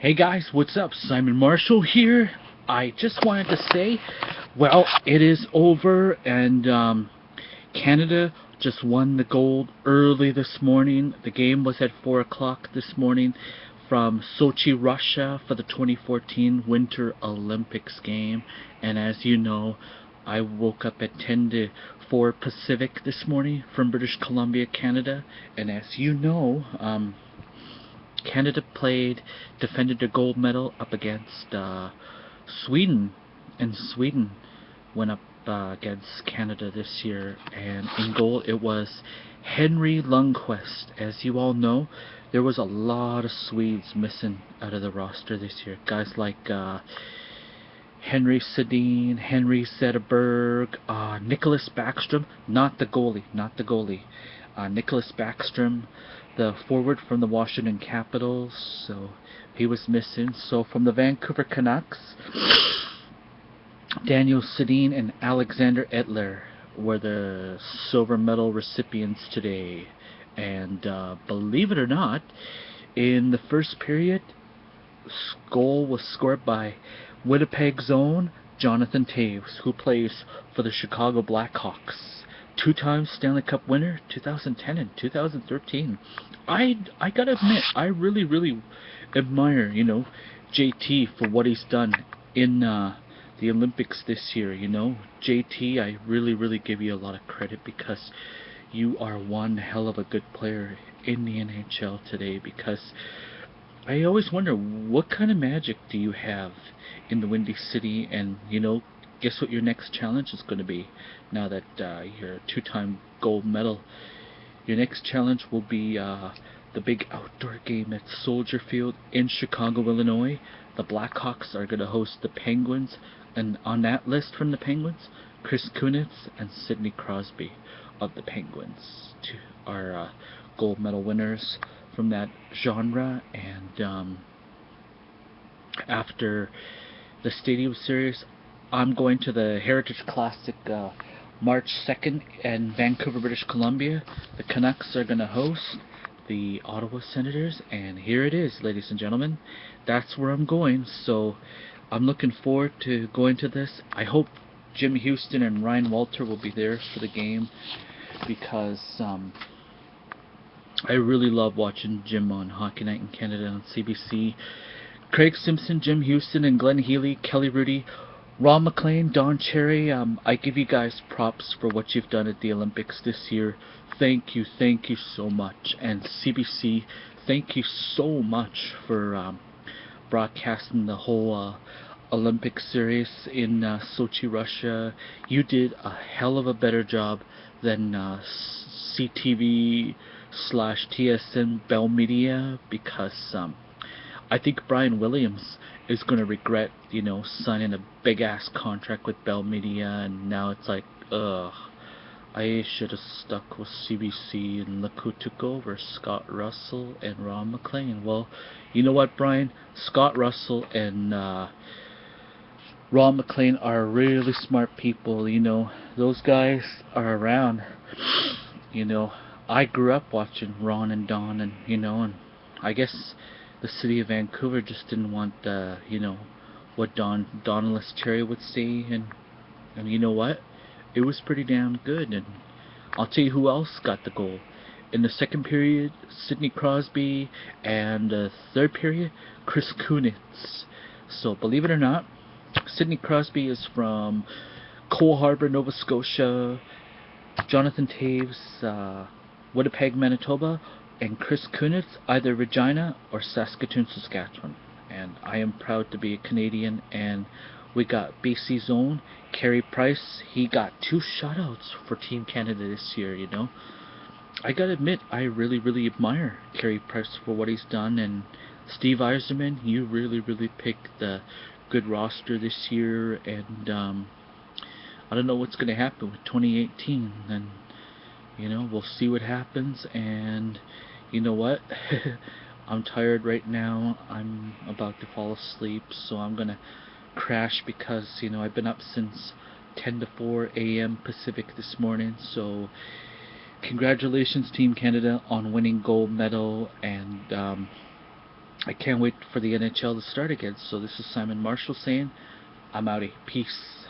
Hey guys, what's up? Simon Marshall here. I just wanted to say, well, it is over, and Canada just won the gold early this morning. The game was at 4 o'clock this morning from Sochi, Russia for the 2014 Winter Olympics game. And as you know, I woke up at 10 to 4 Pacific this morning from British Columbia, Canada. And as you know, Canada defended their gold medal up against Sweden, and Sweden went up against Canada this year, and in goal it was Henry Lundqvist. As you all know, there was a lot of Swedes missing out of the roster this year. Guys like Henry Sedin, Henry Zetterberg, Nicholas Backstrom, not the goalie, Nicholas Backstrom, the forward from the Washington Capitals, so he was missing. So from the Vancouver Canucks, Daniel Sedin and Alexander Edler were the silver medal recipients today. And believe it or not, in the first period, goal was scored by Winnipeg's own Jonathan Toews, who plays for the Chicago Blackhawks. Two-time Stanley Cup winner, 2010 and 2013. I gotta admit, I really admire, JT for what he's done in the Olympics this year. JT, I really give you a lot of credit, because you are one hell of a good player in the NHL today. Because I always wonder, what kind of magic do you have in the Windy City? And guess what your next challenge is going to be now that you're a two-time gold medal. Your next challenge will be the big outdoor game at Soldier Field in Chicago, Illinois. The Blackhawks are going to host the Penguins, and on that list from the Penguins, Chris Kunitz and Sidney Crosby of the Penguins are gold medal winners from that genre. And after the Stadium Series, I'm going to the Heritage Classic March 2nd in Vancouver, British Columbia. The Canucks are going to host the Ottawa Senators, and here it is, ladies and gentlemen. That's where I'm going, so I'm looking forward to going to this. I hope Jim Houston and Ryan Walter will be there for the game, because I really love watching Jim on Hockey Night in Canada on CBC. Craig Simpson, Jim Houston, and Glenn Healy, Kelly Rudy, Ron McLean, Don Cherry, I give you guys props for what you've done at the Olympics this year. Thank you so much. And CBC, thank you so much for broadcasting the whole Olympic series in Sochi, Russia. You did a hell of a better job than CTV/TSN Bell Media, because I think Brian Williams is going to regret, signing a big-ass contract with Bell Media, and now it's like, I should have stuck with CBC, and look who took over, Scott Russell and Ron McLean. Well, you know what, Brian? Scott Russell and Ron McLean are really smart people. Those guys are around. I grew up watching Ron and Don, and I guess the city of Vancouver just didn't want what Donalus Cherry would say, and you know what? It was pretty damn good. And I'll tell you who else got the goal. In the second period, Sidney Crosby, and the third period, Chris Kunitz. So believe it or not, Sidney Crosby is from Cole Harbour, Nova Scotia. Jonathan Toews, Winnipeg, Manitoba, and Chris Kunitz, either Regina or Saskatoon, Saskatchewan. And I am proud to be a Canadian. And we got BC's own Carey Price. He got 2 shutouts for Team Canada this year. I gotta admit, I really admire Carey Price for what he's done. And Steve Yzerman, you really picked the good roster this year. And I don't know what's gonna happen with 2018. And we'll see what happens. And you know what? I'm tired right now. I'm about to fall asleep, so I'm gonna crash, because I've been up since 10 to 4 a.m. Pacific this morning. So congratulations, Team Canada, on winning gold medal. And I can't wait for the NHL to start again. So this is Simon Marshall saying, I'm outie. Peace.